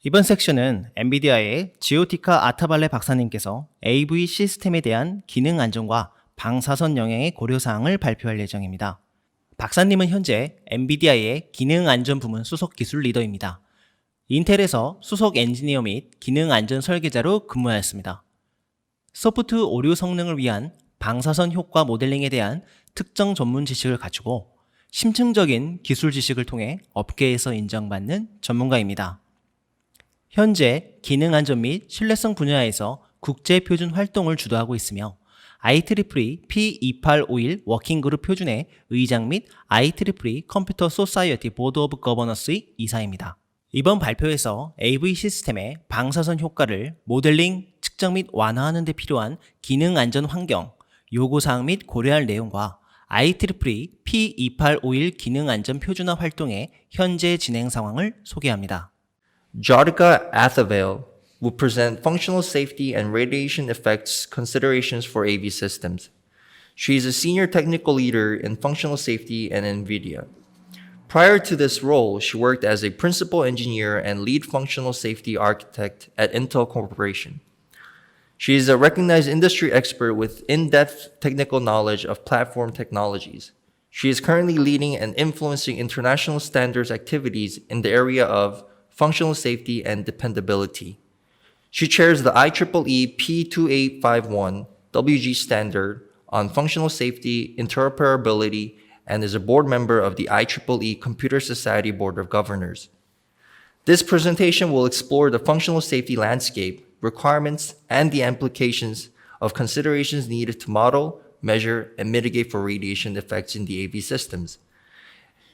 이번 섹션은 엔비디아의 지오티카 아타발레 박사님께서 AV 시스템에 대한 기능 안전과 방사선 영향의 고려사항을 발표할 예정입니다. 박사님은 현재 엔비디아의 기능 안전 부문 수석 기술 리더입니다. 인텔에서 수석 엔지니어 및 기능 안전 설계자로 근무하였습니다. 소프트 오류 성능을 위한 방사선 효과 모델링에 대한 특정 전문 지식을 갖추고 심층적인 기술 지식을 통해 업계에서 인정받는 전문가입니다. 현재 기능 안전 및 신뢰성 분야에서 국제 표준 활동을 주도하고 있으며 IEEE P2851 워킹그룹 표준의 의장 및 IEEE 컴퓨터 소사이어티 보드 오브 거버넌스의 이사입니다. 이번 발표에서 AV 시스템의 방사선 효과를 모델링, 측정 및 완화하는 데 필요한 기능 안전 환경, 요구사항 및 고려할 내용과 IEEE P2851 기능 안전 표준화 활동의 현재 진행 상황을 소개합니다. Jyotika Athavale will present functional safety and radiation effects considerations for AV systems. She is a senior technical leader in functional safety at NVIDIA. Prior to this role, she worked as a principal engineer and lead functional safety architect at Intel Corporation. She is a recognized industry expert with in-depth technical knowledge of platform technologies. She is currently leading and influencing international standards activities in the area of functional safety and dependability. She chairs the IEEE P2851 WG standard on functional safety, interoperability, and is a board member of the IEEE Computer Society Board of Governors. This presentation will explore the functional safety landscape, requirements, and the implications of considerations needed to model, measure, and mitigate for radiation effects in the AV systems.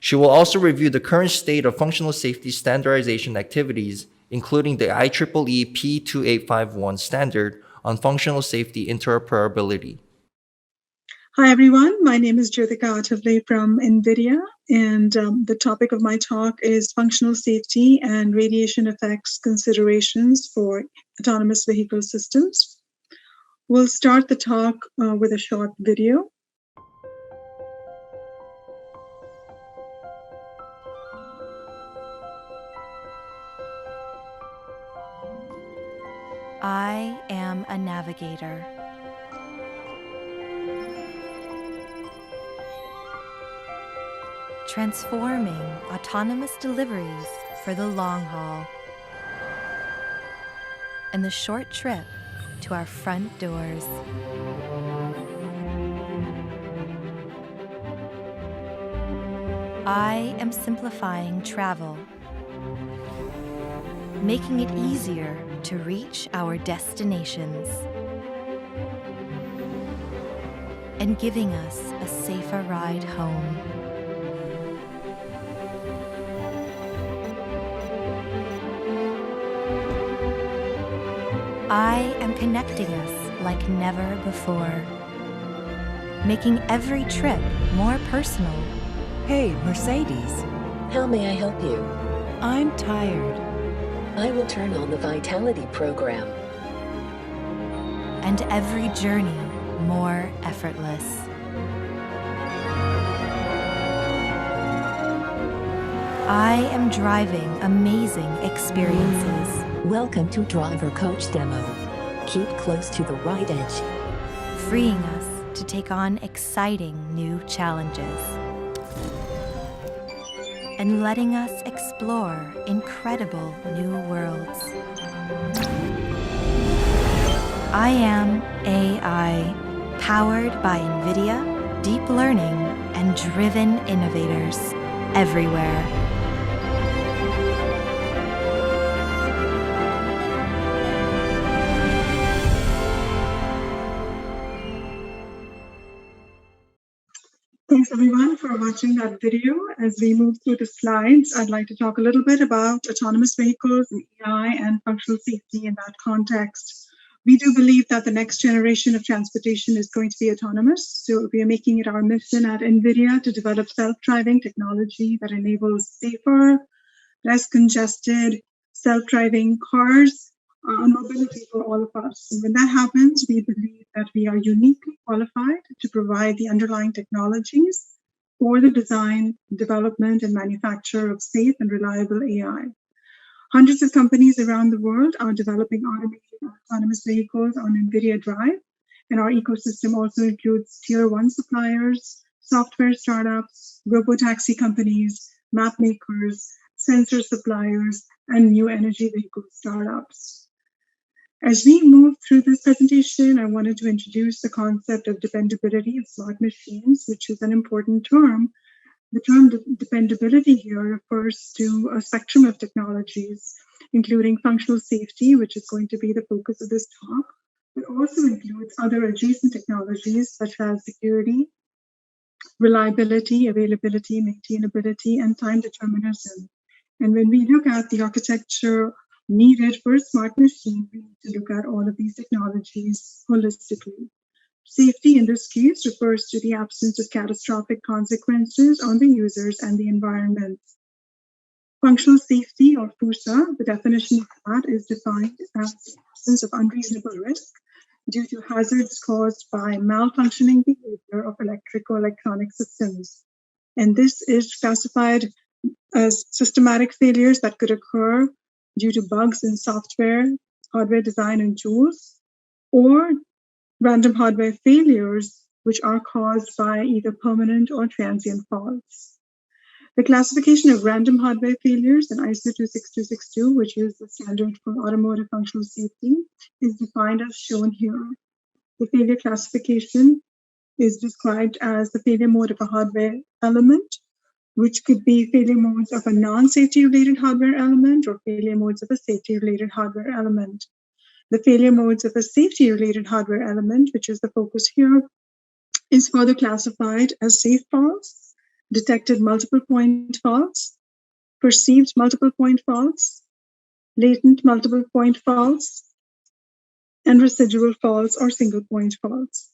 She will also review the current state of functional safety standardization activities, including the IEEE P2851 standard on functional safety interoperability. Hi, everyone. My name is Jyotika Athavale from NVIDIA, and the topic of my talk is functional safety and radiation effects considerations for autonomous vehicle systems. We'll start the talk with a short video. I am a navigator. Transforming autonomous deliveries for the long haul and the short trip to our front doors. I am simplifying travel, making it easier to reach our destinations and giving us a safer ride home. I am connecting us like never before, making every trip more personal. Hey, Mercedes. How may I help you? I'm tired. I will turn on the Vitality program. And every journey more effortless. I am driving amazing experiences. Welcome to Driver Coach Demo. Keep close to the right edge. Freeing us to take on exciting new challenges. And letting us explore incredible new worlds. I am AI, powered by NVIDIA, deep learning, and driven innovators everywhere. Thanks, everyone, for watching that video. As we move through the slides, I'd like to talk a little bit about autonomous vehicles and AI and functional safety in that context. We do believe that the next generation of transportation is going to be autonomous. So we are making it our mission at NVIDIA to develop self-driving technology that enables safer, less congested, self-driving cars and mobility for all of us. And when that happens, we believe that we are uniquely qualified to provide the underlying technologies for the design, development, and manufacture of safe and reliable AI. Hundreds of companies around the world are developing automated autonomous vehicles on NVIDIA Drive, and our ecosystem also includes tier one suppliers, software startups, robotaxi companies, map makers, sensor suppliers, and new energy vehicle startups. As we move through this presentation, I wanted to introduce the concept of dependability of smart machines, which is an important term. The term dependability here refers to a spectrum of technologies, including functional safety, which is going to be the focus of this talk, but also includes other adjacent technologies such as security, reliability, availability, maintainability, and time determinism. And when we look at the architecture needed for a smart machine, we need to look at all of these technologies holistically. Safety in this case refers to the absence of catastrophic consequences on the users and the environment. Functional safety, or FUSA, the definition of that is defined as the absence of unreasonable risk due to hazards caused by malfunctioning behavior of electric or electronic systems. And this is classified as systematic failures that could occur due to bugs in software, hardware design, and tools, or random hardware failures, which are caused by either permanent or transient faults. The classification of random hardware failures in ISO 26262, which is the standard for automotive functional safety, is defined as shown here. The failure classification is described as the failure mode of a hardware element, which could be failure modes of a non-safety related hardware element or failure modes of a safety related hardware element. The failure modes of a safety related hardware element, which is the focus here, is further classified as safe faults, detected multiple point faults, perceived multiple point faults, latent multiple point faults, and residual faults or single point faults.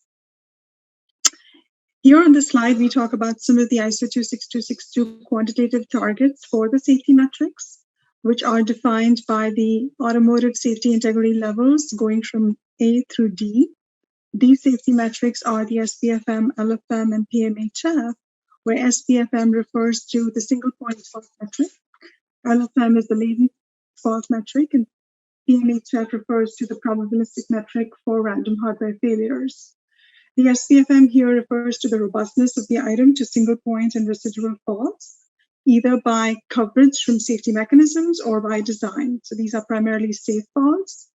Here on the slide, we talk about some of the ISO 26262 quantitative targets for the safety metrics, which are defined by the automotive safety integrity levels going from A through D. These safety metrics are the SPFM, LFM, and PMHF, where SPFM refers to the single point fault metric, LFM is the latent fault metric, and PMHF refers to the probabilistic metric for random hardware failures. The SPFM here refers to the robustness of the item to single point and residual faults, either by coverage from safety mechanisms or by design. So these are primarily safe faults.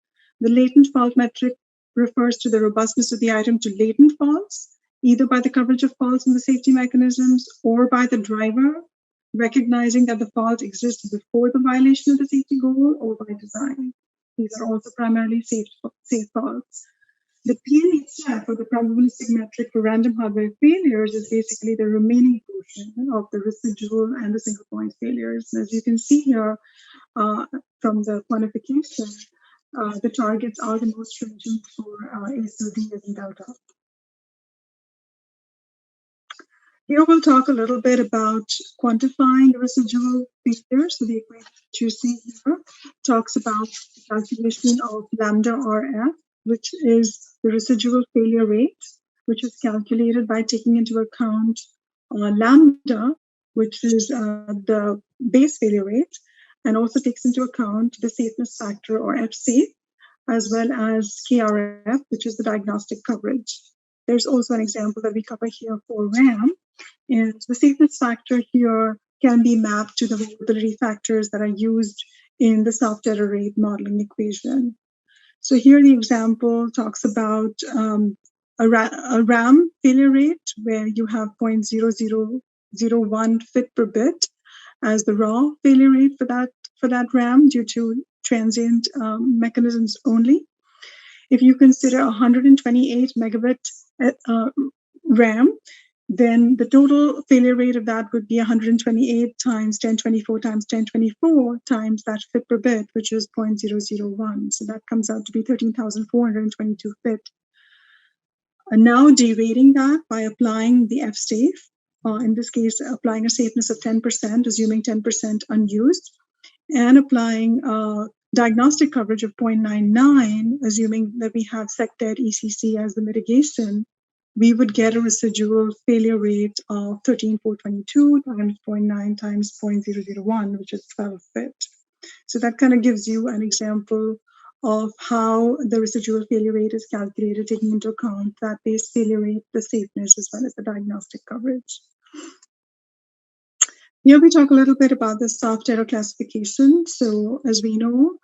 The latent fault metric refers to the robustness of the item to latent faults, either by the coverage of faults in the safety mechanisms or by the driver recognizing that the fault exists before the violation of the safety goal or by design. These are also primarily safe faults. The PMHF, or the probabilistic metric for random hardware failures, is basically the remaining portion of the residual and the single point failures. And as you can see here from the quantification, the targets are the most stringent for ASO, D, as in Delta. Here we'll talk a little bit about quantifying the residual failures. So the equation that you see here talks about the calculation of lambda RF, which is the residual failure rate, which is calculated by taking into account lambda, which is the base failure rate, and also takes into account the safeness factor, or F-safe, as well as KRF, which is the diagnostic coverage. There's also an example that we cover here for RAM, and the safeness factor here can be mapped to the vulnerability factors that are used in the soft error rate modeling equation. So here the example talks about a RAM failure rate where you have 0.0001 fit per bit as the raw failure rate for that RAM due to transient mechanisms only. If you consider 128 megabit RAM, then the total failure rate of that would be 128 times 1024 times 1024 times that fit per bit, which is 0.001. So that comes out to be 13,422 fit. And now derating that by applying the F-safe, in this case, applying a safeness of 10%, assuming 10% unused, and applying diagnostic coverage of 0.99, assuming that we have SecDed ECC as the mitigation, we would get a residual failure rate of 13,422 times 0.9 times 0.001, which is 12 fit. So that kind of gives you an example of how the residual failure rate is calculated, taking into account that base failure rate, the safeness, as well as the diagnostic coverage. Here we talk a little bit about the soft error classification. So as we know,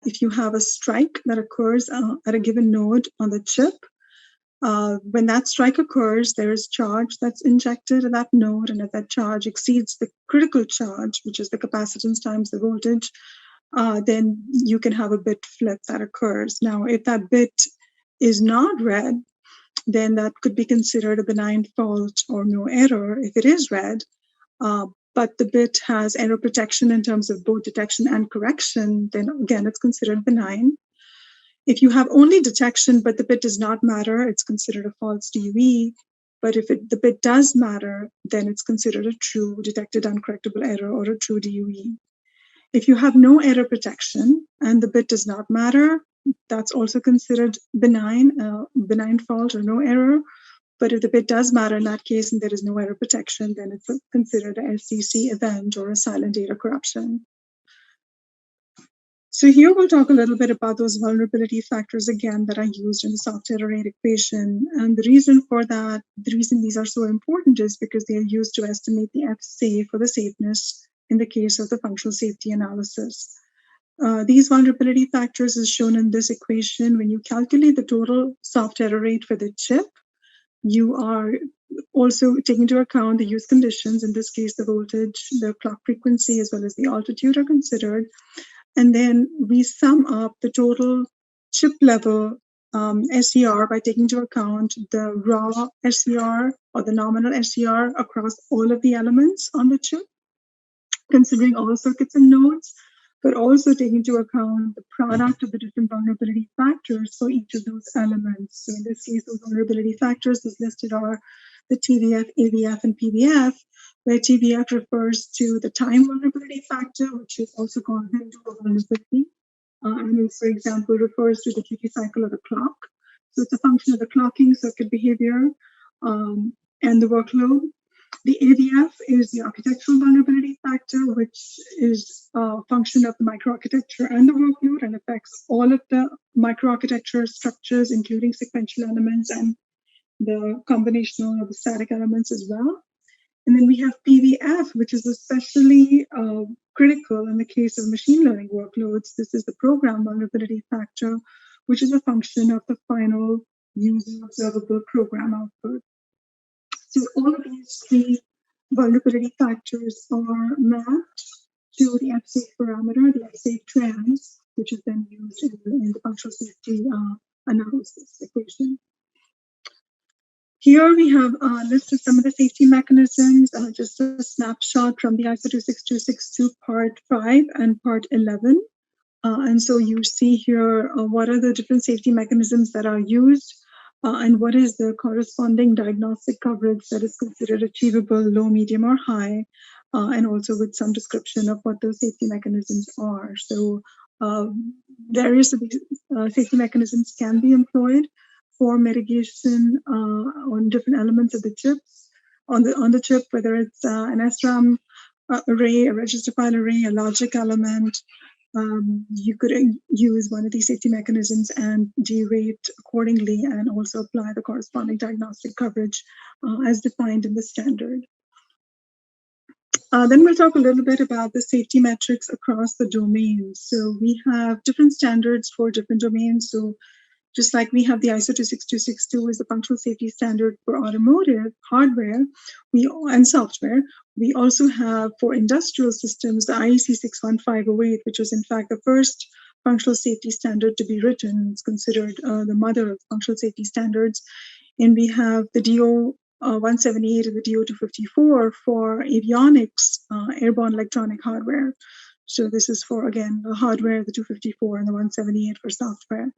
if you have a strike that occurs at a given node on the chip, when that strike occurs, there is charge that's injected at that node, and if that charge exceeds the critical charge, which is the capacitance times the voltage, then you can have a bit flip that occurs. Now, if that bit is not read, then that could be considered a benign fault or no error. If it is read, but the bit has error protection in terms of both detection and correction, then again, it's considered benign. If you have only detection, but the bit does not matter, it's considered a false DUE. But if the bit does matter, then it's considered a true detected uncorrectable error or a true DUE. If you have no error protection and the bit does not matter, that's also considered benign fault or no error. But if the bit does matter in that case and there is no error protection, then it's considered a SCC event or a silent data corruption. So here we'll talk a little bit about those vulnerability factors again that are used in the soft error rate equation. And the reason for that, the reason these are so important is because they are used to estimate the F-safe or the safeness in the case of the functional safety analysis. These vulnerability factors is shown in this equation. When you calculate the total soft error rate for the chip, you are also taking into account the use conditions. In this case, the voltage, the clock frequency, as well as the altitude are considered. And then we sum up the total chip level SER by taking into account the raw SER or the nominal SER across all of the elements on the chip, considering all circuits and nodes, but also taking into account the product of the different vulnerability factors for each of those elements. So in this case, those vulnerability factors as listed are the TVF, AVF, and PVF, where TVF refers to the time vulnerability factor, which is also called window vulnerability. And it, for example, refers to the duty cycle of the clock. So it's a function of the clocking circuit behavior and the workload. The AVF is the architectural vulnerability factor, which is a function of the microarchitecture and the workload and affects all of the microarchitecture structures, including sequential elements and the combinational or the static elements as well. And then we have PVF, which is especially critical in the case of machine learning workloads. This is the program vulnerability factor, which is a function of the final user observable program output. So all of these three vulnerability factors are mapped to the F-safe parameter, the F-safe trans, which is then used in the functional safety analysis equation. Here we have listed some of the safety mechanisms, just a snapshot from the ISO 26262 part 5 and part 11. And so you see here what are the different safety mechanisms that are used and what is the corresponding diagnostic coverage that is considered achievable, low, medium, or high, and also with some description of what those safety mechanisms are. So various of these safety mechanisms can be employed for mitigation on different elements of the chips, on the chip, whether it's an SRAM array, a register file array, a logic element. You could use one of these safety mechanisms and derate accordingly and also apply the corresponding diagnostic coverage as defined in the standard. Then we'll talk a little bit about the safety metrics across the domains. So we have different standards for different domains. So just like we have the ISO 26262 as the functional safety standard for automotive hardware and software, we also have for industrial systems the IEC 61508, which was in fact the first functional safety standard to be written. It's considered the mother of functional safety standards. And we have the DO 178 and the DO 254 for avionics, airborne electronic hardware. So this is for, again, the hardware, the 254 and the 178 for software.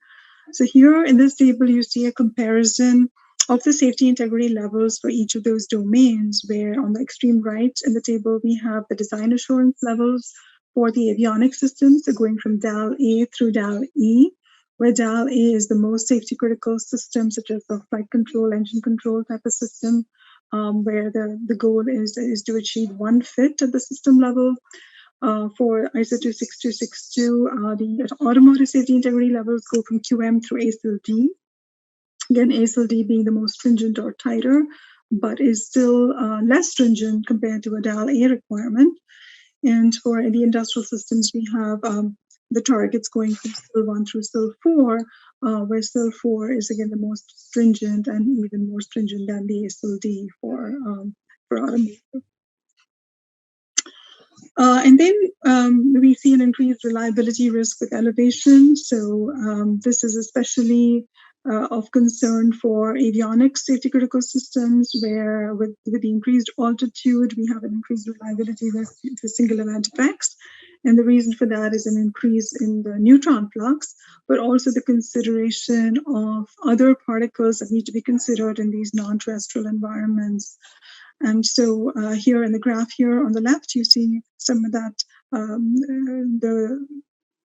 So here in this table, you see a comparison of the safety integrity levels for each of those domains, where on the extreme right in the table, we have the design assurance levels for the avionics systems, so going from DAL A through DAL E, where DAL A is the most safety critical system, such as the flight control, engine control type of system, where the goal is to achieve one fit at the system level. For ISO 26262, the automotive safety integrity levels go from QM through ASIL D. Again, ASIL D being the most stringent or tighter, but is still less stringent compared to a DAL A requirement. And for the industrial systems, we have the targets going from SIL 1 through SIL 4, where SIL 4 is again the most stringent and even more stringent than the ASIL D for automotive. And then we see an increased reliability risk with elevation. So this is especially of concern for avionics safety critical systems, where with the increased altitude, we have an increased reliability risk due to single event effects. And the reason for that is an increase in the neutron flux, but also the consideration of other particles that need to be considered in these non-terrestrial environments. And so here in the graph here on the left, you see some of that,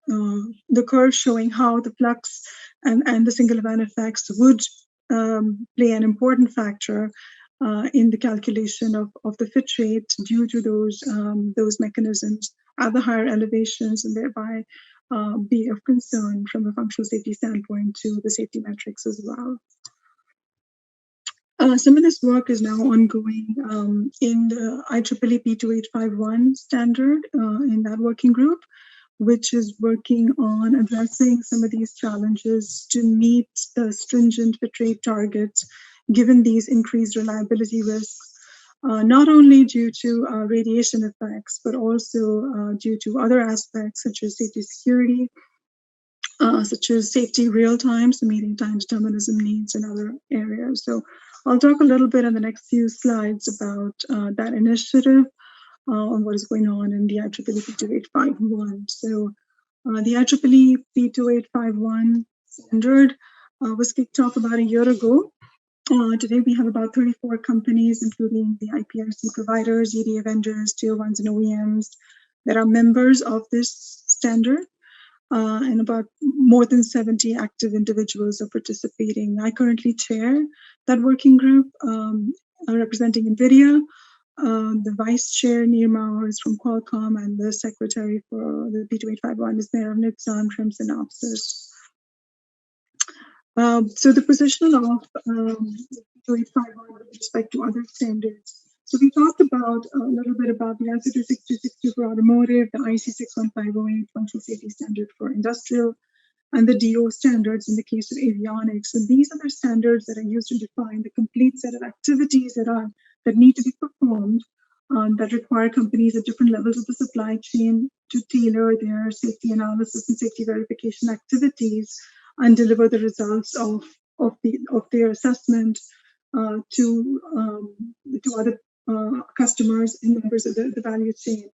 the curve showing how the flux and the single event effects would play an important factor in the calculation of the fit rate due to those mechanisms at the higher elevations, and thereby be of concern from a functional safety standpoint to the safety metrics as well. Some of this work is now ongoing in the IEEE P2851 standard in that working group, which is working on addressing some of these challenges to meet the stringent fit rate targets, given these increased reliability risks, not only due to radiation effects, but also due to other aspects such as safety security, such as safety real time, so meeting time determinism needs in other areas. So I'll talk a little bit in the next few slides about that initiative on what is going on in the IEEE P2851. So the IEEE P2851 standard was kicked off about a year ago. Today we have about 34 companies, including the IPRC providers, EDA vendors, tier ones and OEMs that are members of this standard. And about more than 70 active individuals are participating. I currently chair that working group representing NVIDIA. The vice chair, Nirma, is from Qualcomm, and the secretary for the P2851 is Meher Nitsan from Synopsys. So the position of P2851 with respect to other standards. So we talked about a little bit about the ISO 26262 for automotive, the IEC 61508 functional safety standard for industrial, and the DO standards in the case of avionics. And these are the standards that are used to define the complete set of activities that need to be performed that require companies at different levels of the supply chain to tailor their safety analysis and safety verification activities and deliver the results of their assessment to other customers and members of the value chain.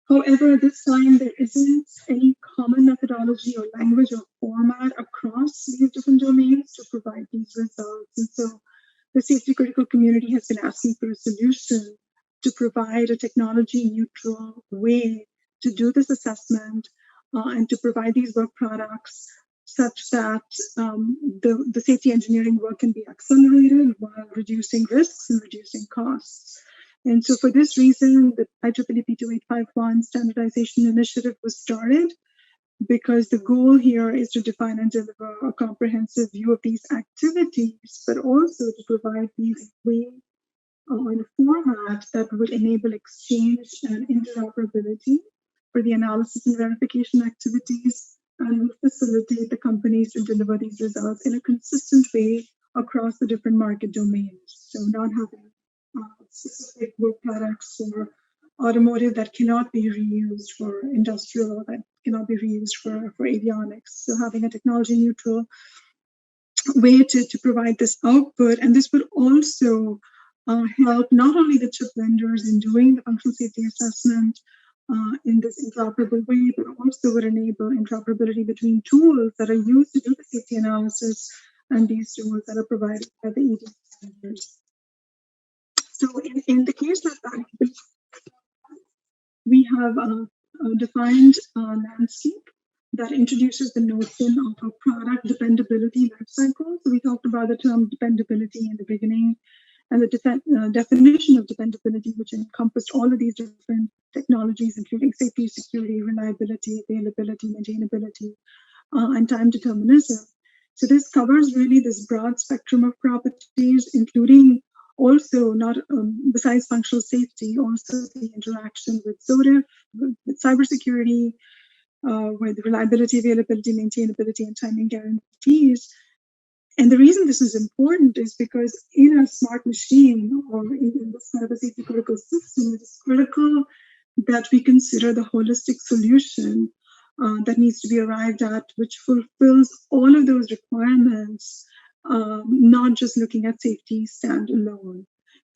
However, this time there isn't any common methodology or language or format across these different domains to provide these results. And so the safety critical community has been asking for a solution to provide a technology neutral way to do this assessment and to provide these work products such that the safety engineering work can be accelerated while reducing risks and reducing costs. And so for this reason, the IEEE P2851 standardization initiative was started, because the goal here is to define and deliver a comprehensive view of these activities, but also to provide these way in a format that would enable exchange and interoperability for the analysis and verification activities, and will facilitate the companies to deliver these results in a consistent way across the different market domains. So not having specific work products for automotive that cannot be reused for industrial, or that cannot be reused for avionics. So having a technology neutral way to provide this output, and this would also help not only the chip vendors in doing the functional safety assessment in this interoperable way, but also would enable interoperability between tools that are used to do the safety analysis and these tools that are provided by the EDA vendors. So in the case of that, we have a defined landscape that introduces the notion of a product dependability lifecycle. So we talked about the term dependability in the beginning, and the definition of dependability, which encompassed all of these different technologies, including safety, security, reliability, availability, maintainability, and time determinism. So this covers really this broad spectrum of properties, including also not besides functional safety, also the interaction with SOTIF, with cybersecurity, with reliability, availability, maintainability, and timing guarantees. And the reason this is important is because in a smart machine or in this kind of a safety critical system, it is critical that we consider the holistic solution that needs to be arrived at, which fulfills all of those requirements, not just looking at safety standalone.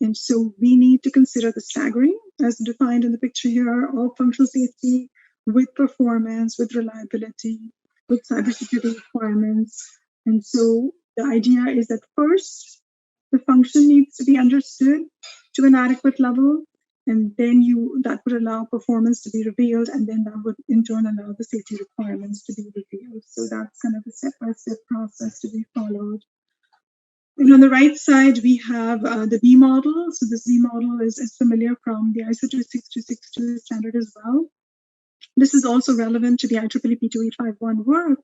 And so we need to consider the staggering, as defined in the picture here, of functional safety with performance, with reliability, with cybersecurity requirements. And so the idea is that first, the function needs to be understood to an adequate level, and then that would allow performance to be revealed, and then that would in turn allow the safety requirements to be revealed. So that's kind of a step-by-step process to be followed. And on the right side, we have the V model. So this V model is familiar from the ISO 26262 standard as well. This is also relevant to the IEEE P2851 work,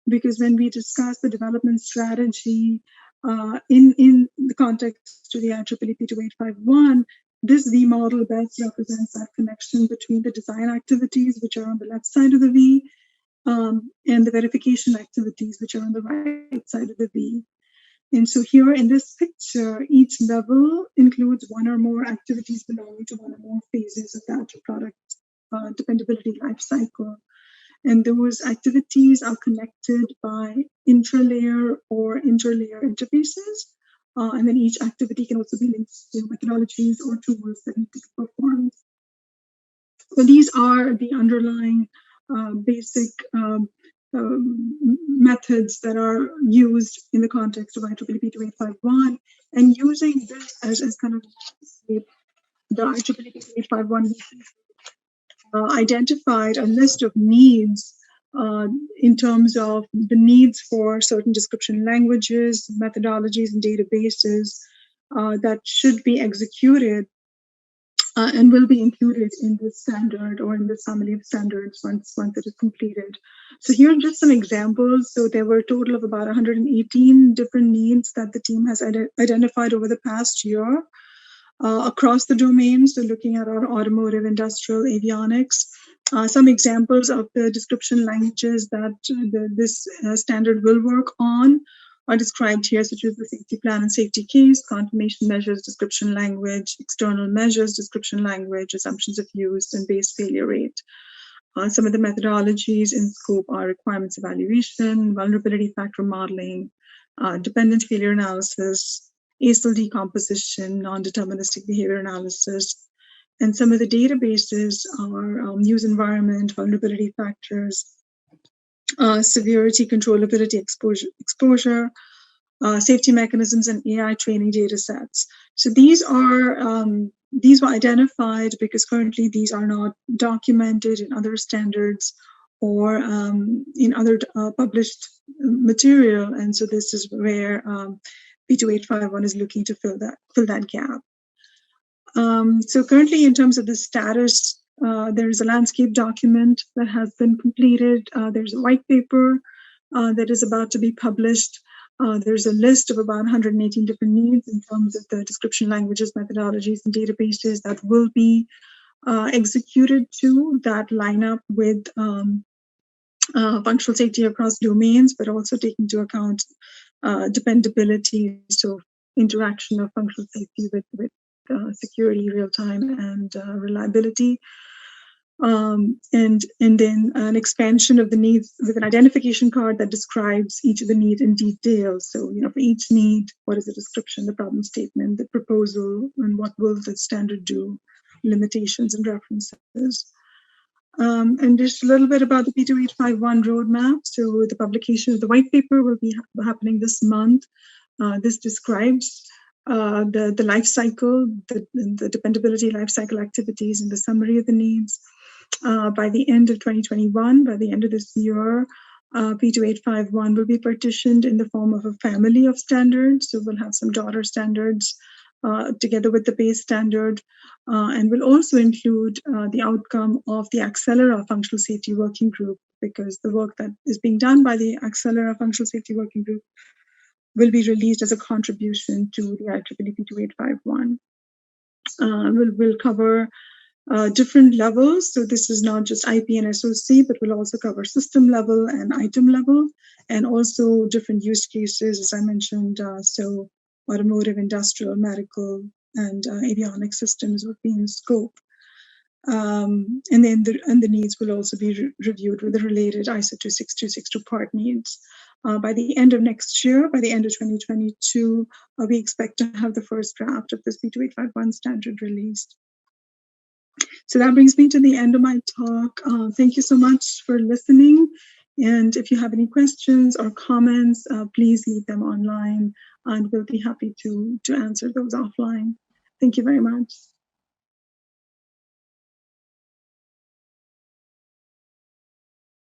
because when we discuss the development strategy in the context to the IEEE P2851, this V model best represents that connection between the design activities, which are on the left side of the V, and the verification activities, which are on the right side of the V. And so here in this picture, each level includes one or more activities belonging to one or more phases of that product dependability life cycle. And those activities are connected by intralayer or interlayer interfaces. And then each activity can also be linked to methodologies or tools that need to be performed. So these are the underlying basic methods that are used in the context of IEEE P2851. And using this as kind of the IEEE P2851 identified a list of needs in terms of the needs for certain description languages, methodologies, and databases that should be executed and will be included in this standard or in this family of standards once it is completed. So here are just some examples. So there were a total of about 118 different needs that the team has identified over the past year across the domains. So looking at our automotive, industrial, avionics. Some examples of the description languages that this standard will work on are described here, such as the safety plan and safety case, confirmation measures, description language, external measures, description language, assumptions of use, and base failure rate. Some of the methodologies in scope are requirements evaluation, vulnerability factor modeling, dependent failure analysis, ASIL decomposition, non-deterministic behavior analysis. And some of the databases are use environment, vulnerability factors, severity, controllability, exposure, safety mechanisms, and AI training data sets. So these were identified because currently these are not documented in other standards or in other published material. And so this is where P2851 is looking to fill that gap. So currently, in terms of the status, there is a landscape document that has been completed. There's a white paper that is about to be published. There's a list of about 118 different needs in terms of the description languages, methodologies, and databases that will be executed to that line up with functional safety across domains, but also take into account dependability, so interaction of functional safety with security, real time, and reliability. And then an expansion of the needs with an identification card that describes each of the needs in detail. So, for each need, what is the description, the problem statement, the proposal, and what will the standard do, limitations and references. And just a little bit about the P2851 roadmap. So the publication of the white paper will be happening this month. This describes the life cycle, the dependability life cycle activities, and the summary of the needs. By the end of 2021, by the end of this year, P2851 will be partitioned in the form of a family of standards. So we'll have some daughter standards together with the base standard, and will also include the outcome of the Accelera Functional Safety Working Group, because the work that is being done by the Accelera Functional Safety Working Group will be released as a contribution to the IEEE 2851. We'll cover different levels. So this is not just IP and SOC, but we'll also cover system level and item level, and also different use cases, as I mentioned. So automotive, industrial, medical, and avionics systems would be in scope. And then the needs will also be reviewed with the related ISO 26262 part needs. By the end of next year, by the end of 2022, we expect to have the first draft of this B2851 standard released. So that brings me to the end of my talk. Thank you so much for listening. And if you have any questions or comments, please leave them online, and we'll be happy to answer those offline. Thank you very much.